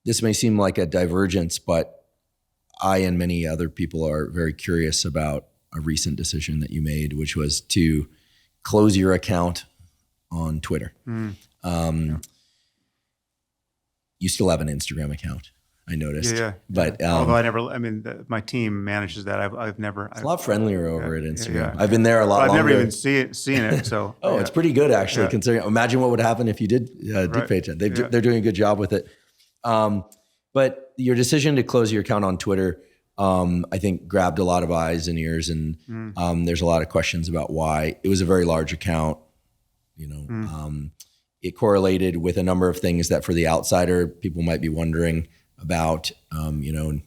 this may seem like a divergence, but I and many other people are very curious about a recent decision that you made, which was to close your account on Twitter. You still have an Instagram account, I noticed. Yeah. But although my team manages that. I've never. It's a lot friendlier over at Instagram. Yeah. I've been there a lot longer. I've never even seen it. So. It's pretty good actually. Considering, imagine what would happen if you did pay attention. They're doing a good job with it. But your decision to close your account on Twitter, I think grabbed a lot of eyes and ears, and there's a lot of questions about why. It was a very large account, it correlated with a number of things that for the outsider, people might be wondering about, new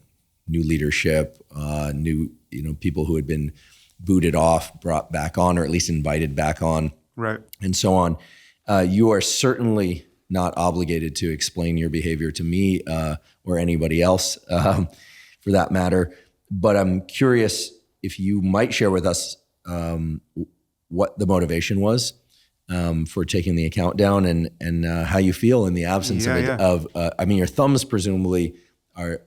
leadership, new, people who had been booted off, brought back on, or at least invited back on, right, and so on. You are certainly not obligated to explain your behavior to me or anybody else for that matter. But I'm curious if you might share with us what the motivation was for taking the account down and how you feel in the absence of your thumbs presumably are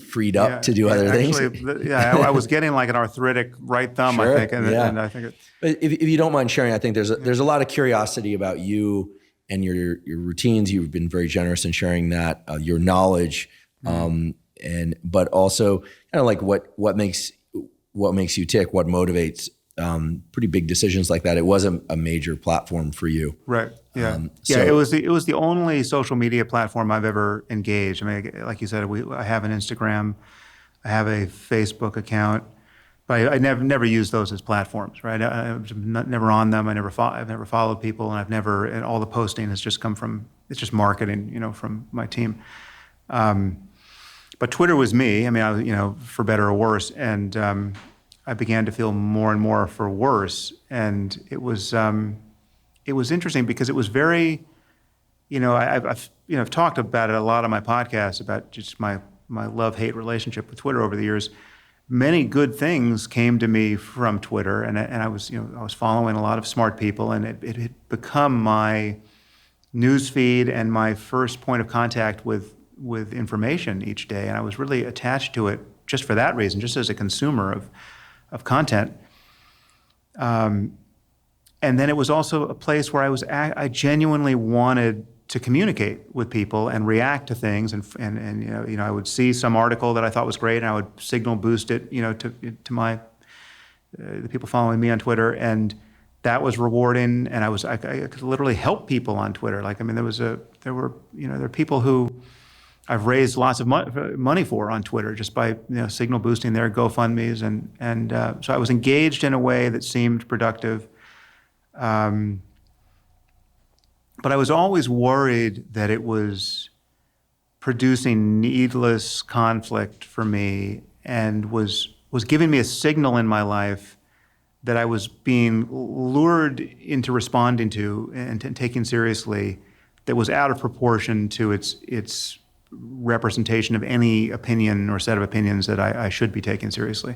freed up to do other things. I was getting like an arthritic right thumb, sure, I think. And I think but if you don't mind sharing, I think there's a lot of curiosity about you and your routines. You've been very generous in sharing that, your knowledge, but also kind of like what makes you tick, what motivates pretty big decisions like that. It wasn't a major platform for you. Right. Yeah. It was the only social media platform I've ever engaged. I mean, like you said, I have an Instagram, I have a Facebook account, but I never used those as platforms, right? I'm never on them. I've never followed people, and all the posting has just come from, it's just marketing, from my team. But Twitter was me. I mean, for better or worse, and I began to feel more and more for worse. And it was interesting because it was very, I've talked about it a lot on my podcast about just my love-hate relationship with Twitter over the years. Many good things came to me from Twitter, and I was following a lot of smart people, and it had become my news feed and my first point of contact with information each day. And I was really attached to it just for that reason, just as a consumer of content. And then it was also a place where I genuinely wanted to communicate with people and react to things, and I would see some article that I thought was great, and I would signal boost it, to my the people following me on Twitter, and that was rewarding. And I could literally help people on Twitter. Like, I mean, there are people who I've raised lots of money for on Twitter just by signal boosting their GoFundMes, and so I was engaged in a way that seemed productive. But I was always worried that it was producing needless conflict for me, and was giving me a signal in my life that I was being lured into responding to and taking seriously, that was out of proportion to its representation of any opinion or set of opinions that I should be taking seriously.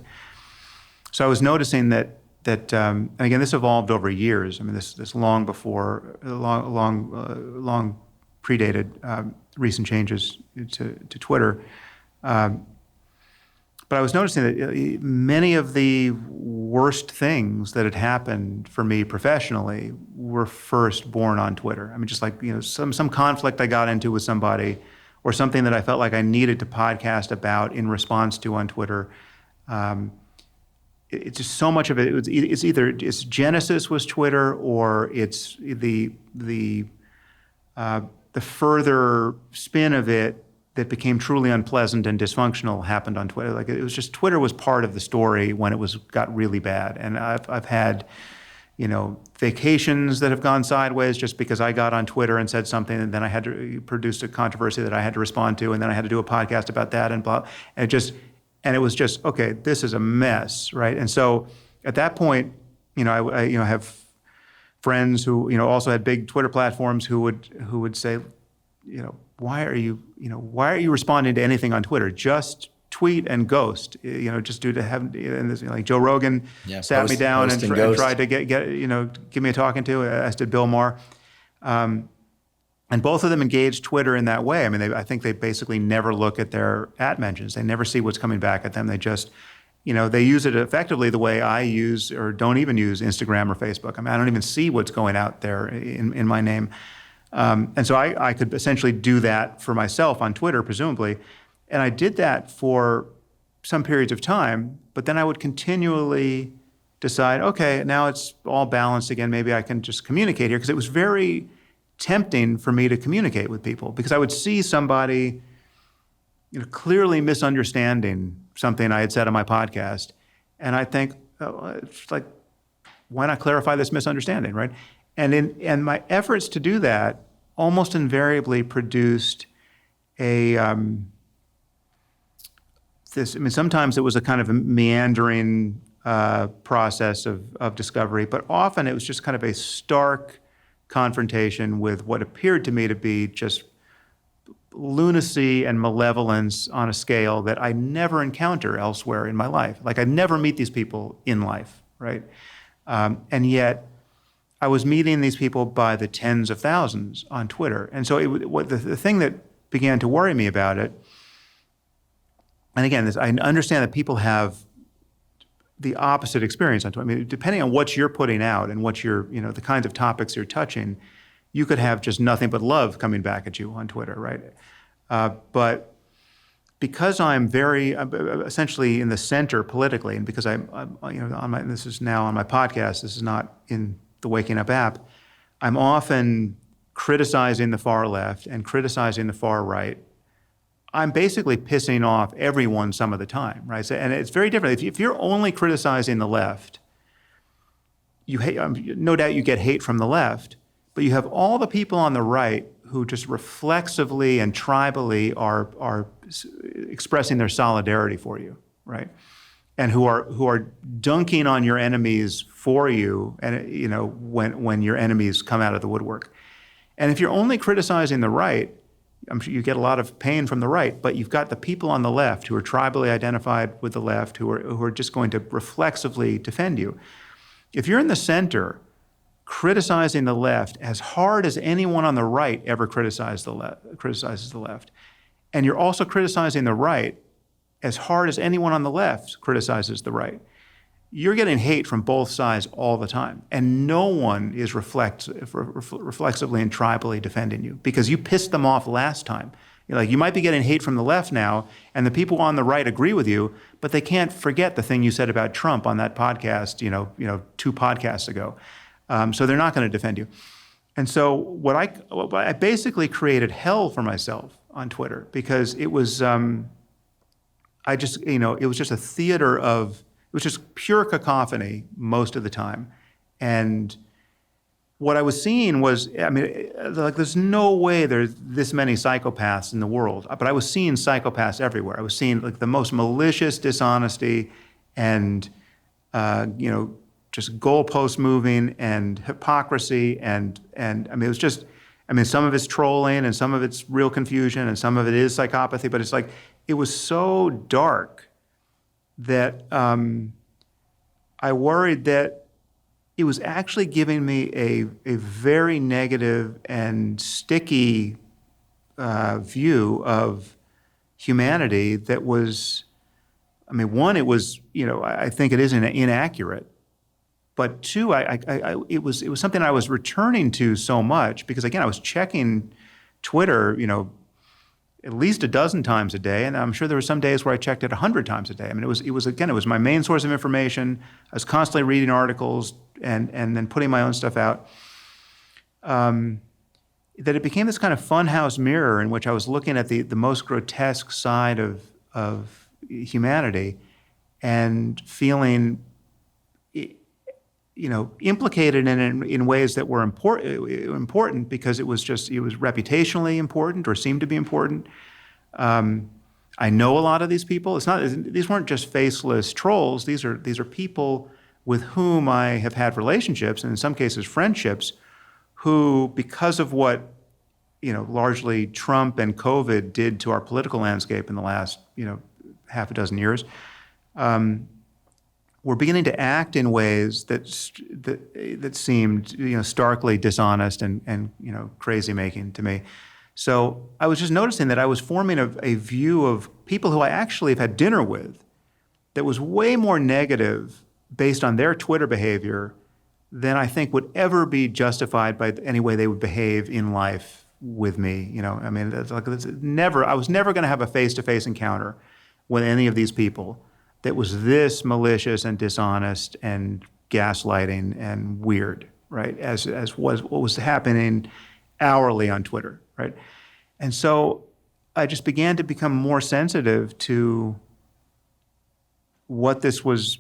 So I was noticing that and again, this evolved over years. I mean, this long predated recent changes to Twitter. But I was noticing that many of the worst things that had happened for me professionally were first born on Twitter. I mean, just like some conflict I got into with somebody, or something that I felt like I needed to podcast about in response to on Twitter. It's just so much of it. It's either its genesis was Twitter, or it's the further spin of it that became truly unpleasant and dysfunctional happened on Twitter. Like, it was just, Twitter was part of the story when it got really bad. And I've had vacations that have gone sideways just because I got on Twitter and said something, and then I had to produce a controversy that I had to respond to, and then I had to do a podcast about that, and blah. And it was just, okay, this is a mess, right? And so at that point, I have friends who also had big Twitter platforms who would say, why are you responding to anything on Twitter? Just tweet and ghost. Just do to have, and this, like Joe Rogan sat me down and tried to get give me a talking to, as did Bill Maher. And And both of them engage Twitter in that way. I mean, I think they basically never look at their @mentions. They never see what's coming back at them. They just, they use it effectively the way I use or don't even use Instagram or Facebook. I mean, I don't even see what's going out there in my name. And so I could essentially do that for myself on Twitter, presumably. And I did that for some periods of time, but then I would continually decide, okay, now it's all balanced again. Maybe I can just communicate here, because it was very tempting for me to communicate with people, because I would see somebody clearly misunderstanding something I had said on my podcast, and I think, oh, it's like, why not clarify this misunderstanding, right? And my efforts to do that almost invariably produced sometimes it was a kind of a meandering process of discovery, but often it was just kind of a stark confrontation with what appeared to me to be just lunacy and malevolence on a scale that I never encounter elsewhere in my life. Like, I never meet these people in life, right? And yet I was meeting these people by the tens of thousands on Twitter. And so the thing that began to worry me about it, and again, I understand that people have the opposite experience on Twitter. I mean, depending on what you're putting out and what you're, the kinds of topics you're touching, you could have just nothing but love coming back at you on Twitter, right? But because I'm essentially in the center politically, and because this is now on my podcast, this is not in the Waking Up app, I'm often criticizing the far left and criticizing the far right. I'm basically pissing off everyone some of the time, right? So, and it's very different. If you're only criticizing the left, you hate, no doubt you get hate from the left, but you have all the people on the right who just reflexively and tribally are expressing their solidarity for you, right? And who are dunking on your enemies for you, and when your enemies come out of the woodwork. And if you're only criticizing the right, I'm sure you get a lot of pain from the right, but you've got the people on the left who are tribally identified with the left, who are just going to reflexively defend you. If you're in the center, criticizing the left as hard as anyone on the right ever criticizes the left, and you're also criticizing the right as hard as anyone on the left criticizes the right, you're getting hate from both sides all the time. And no one is reflexively and tribally defending you, because you pissed them off last time. You might be getting hate from the left now, and the people on the right agree with you, but they can't forget the thing you said about Trump on that podcast, 2 podcasts ago. So they're not going to defend you. And so I basically created hell for myself on Twitter, because it was, it was just a theater of, it was just pure cacophony most of the time. And what I was seeing was, there's no way there's this many psychopaths in the world, but I was seeing psychopaths everywhere. I was seeing the most malicious dishonesty and, just goalpost moving and hypocrisy. And it was just, some of it's trolling and some of it's real confusion and some of it is psychopathy, but it's it was so dark that I worried that it was actually giving me a very negative and sticky view of humanity that was, one, it was, I think it is inaccurate, but two, it was something I was returning to so much, because again, I was checking Twitter, at least a dozen times a day, and I'm sure there were some days where I checked it 100 times a day. It was my main source of information. I was constantly reading articles and then putting my own stuff out. That it became this kind of funhouse mirror in which I was looking at the most grotesque side of humanity and feeling, implicated in ways that were important because it was reputationally important or seemed to be important. I know a lot of these people. These weren't just faceless trolls. These are people with whom I have had relationships, and in some cases friendships, who, because of what largely Trump and COVID did to our political landscape in the last half a dozen years, were beginning to act in ways that seemed, starkly dishonest and crazy making to me. So I was just noticing that I was forming a view of people who I actually have had dinner with that was way more negative based on their Twitter behavior than I think would ever be justified by any way they would behave in life with me. I mean, I was never going to have a face-to-face encounter with any of these people that was this malicious and dishonest and gaslighting and weird, right? As was what was happening hourly on Twitter, right? And so I just began to become more sensitive to what this was,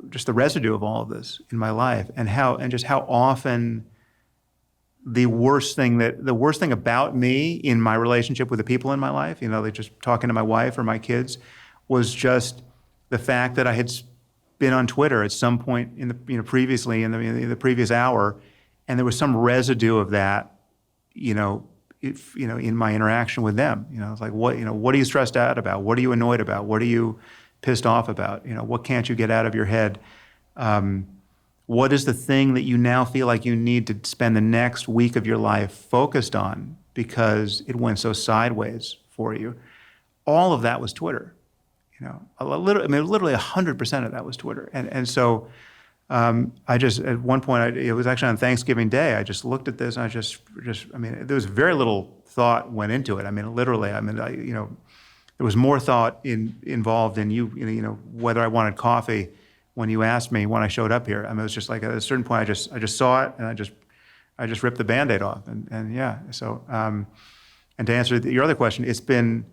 just the residue of all of this in my life, and just how often the worst thing about me in my relationship with the people in my life, like just talking to my wife or my kids, was just the fact that I had been on Twitter at some point in the previously in the previous hour, and there was some residue of that, in my interaction with them. It's like, what are you stressed out about? What are you annoyed about? What are you pissed off about? What can't you get out of your head? What is the thing that you now feel like you need to spend the next week of your life focused on because it went so sideways for you? All of that was Twitter. Literally 100% of that was Twitter. And so I just, at one point, it was actually on Thanksgiving Day, I just looked at this and there was very little thought went into it. Literally, there was more thought involved in whether I wanted coffee when you asked me when I showed up here. It was just like at a certain point, I just saw it and I just ripped the Band-Aid off. And yeah, so, and to answer your other question, it's been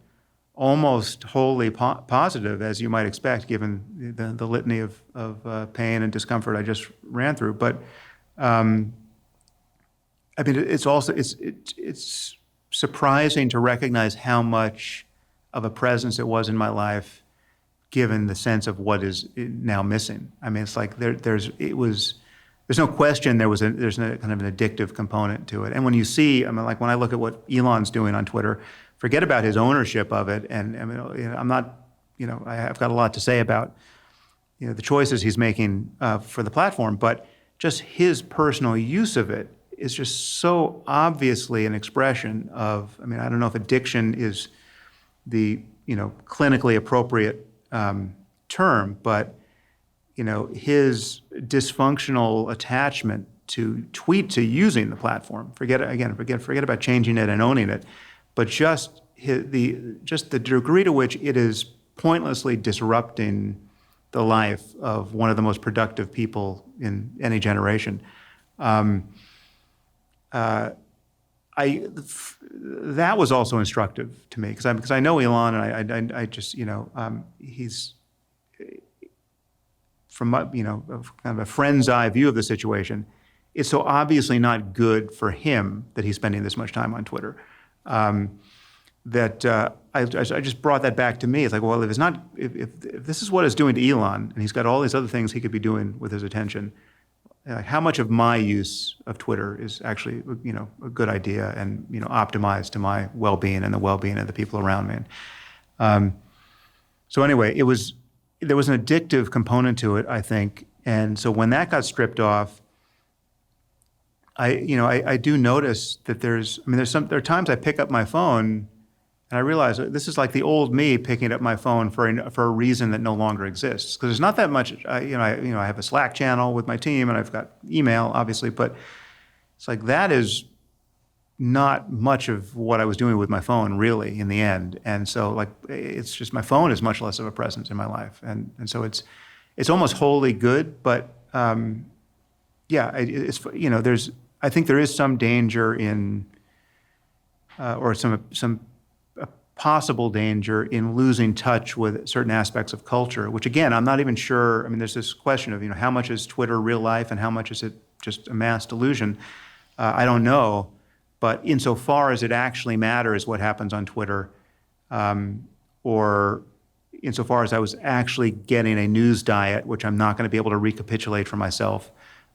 almost wholly positive, as you might expect, given the litany of pain and discomfort I just ran through. But it's also it's surprising to recognize how much of a presence it was in my life, given the sense of what is now missing. It's like there's no question there's a kind of an addictive component to it. And when you see, like when I look at what Elon's doing on Twitter, forget about his ownership of it. And I'm not, I've got a lot to say about, the choices he's making for the platform, but just his personal use of it is just so obviously an expression of, I don't know if addiction is the, clinically appropriate term, but, his dysfunctional attachment to using the platform. Forget about changing it and owning it, but just the degree to which it is pointlessly disrupting the life of one of the most productive people in any generation. That was also instructive to me because I know Elon, and I just he's from kind of a friend's eye view of the situation. It's so obviously not good for him that he's spending this much time on Twitter. That I just brought that back to me. It's like, well, if this is what it's doing to Elon, and he's got all these other things he could be doing with his attention, how much of my use of Twitter is actually, a good idea and, optimized to my well-being and the well-being of the people around me. So anyway, there was an addictive component to it, I think, and so when that got stripped off, I do notice that there are times I pick up my phone and I realize this is like the old me picking up my phone for a reason that no longer exists. Because there's not that much, I have a Slack channel with my team and I've got email, obviously, but it's like that is not much of what I was doing with my phone, really, in the end. And so, it's just my phone is much less of a presence in my life, and so it's almost wholly good. But I think there is some danger in, or some possible danger in losing touch with certain aspects of culture. Which again, I'm not even sure. There's this question of how much is Twitter real life and how much is it just a mass delusion. I don't know. But insofar as it actually matters what happens on Twitter, or insofar as I was actually getting a news diet, which I'm not going to be able to recapitulate for myself,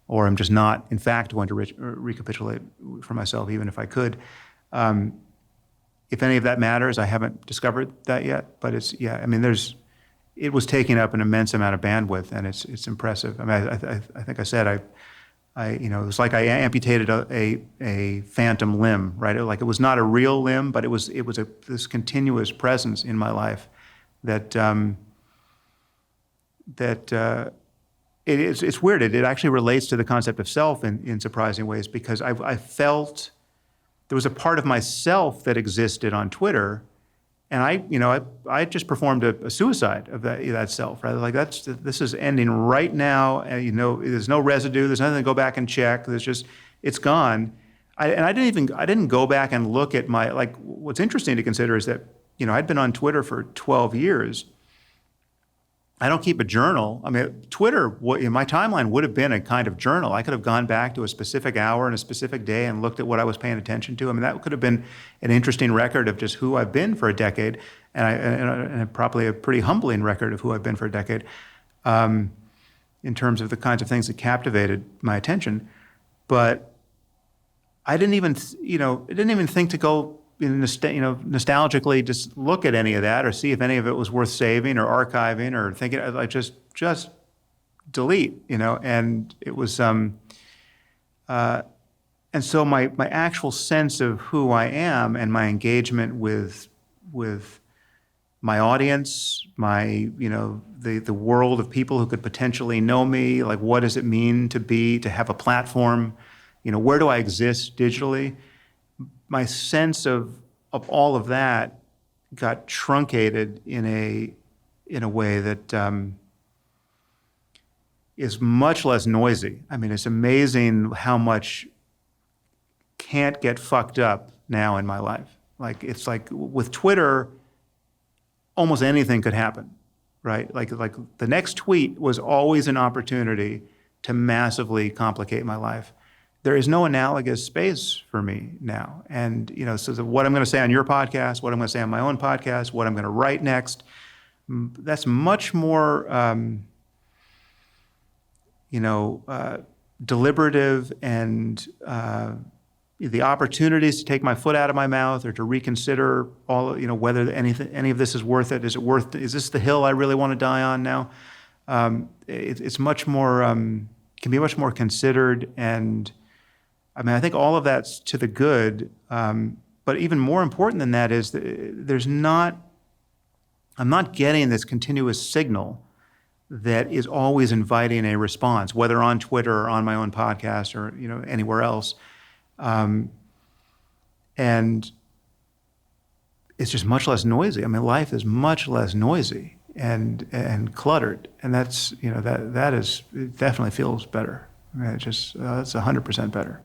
or I'm just not, in fact, going to recapitulate for myself, even if I could. If any of that matters, I haven't discovered that yet. But it was taking up an immense amount of bandwidth, and it's impressive. I mean, I think I said it was like I amputated a phantom limb, right? Like it was not a real limb, but it was this continuous presence in my life that it's weird. It actually relates to the concept of self in surprising ways, because I felt there was a part of myself that existed on Twitter, and I just performed a suicide of that self, right? Like this is ending right now, and there's no residue, there's nothing to go back and check. It's gone. I didn't go back and look at what's interesting to consider is that I'd been on Twitter for 12 years. I don't keep a journal. I mean, Twitter, my timeline would have been a kind of journal. I could have gone back to a specific hour and a specific day and looked at what I was paying attention to. I mean, that could have been an interesting record of just who I've been for a decade, and probably a pretty humbling record of who I've been for a decade, in terms of the kinds of things that captivated my attention. But I didn't even think to go nostalgically just look at any of that or see if any of it was worth saving or archiving or thinking, like just delete, and it was, and so my actual sense of who I am and my engagement with my audience, the world of people who could potentially know me, like what does it mean to have a platform, where do I exist digitally? My sense of all of that got truncated in a way that is much less noisy. I mean, it's amazing how much can't get fucked up now in my life. Like it's like with Twitter, almost anything could happen, right? Like the next tweet was always an opportunity to massively complicate my life. There is no analogous space for me now. And, so what I'm going to say on your podcast, what I'm going to say on my own podcast, what I'm going to write next, that's much more, deliberative, and the opportunities to take my foot out of my mouth or to reconsider whether any of this is worth it. Is this the hill I really want to die on now? It's much more, can be much more considered, and I mean, I think all of that's to the good, but even more important than that is I'm not getting this continuous signal that is always inviting a response, whether on Twitter or on my own podcast or anywhere else, and it's just much less noisy. I mean, life is much less noisy and cluttered, and that's it definitely feels better. I mean, it's 100% better.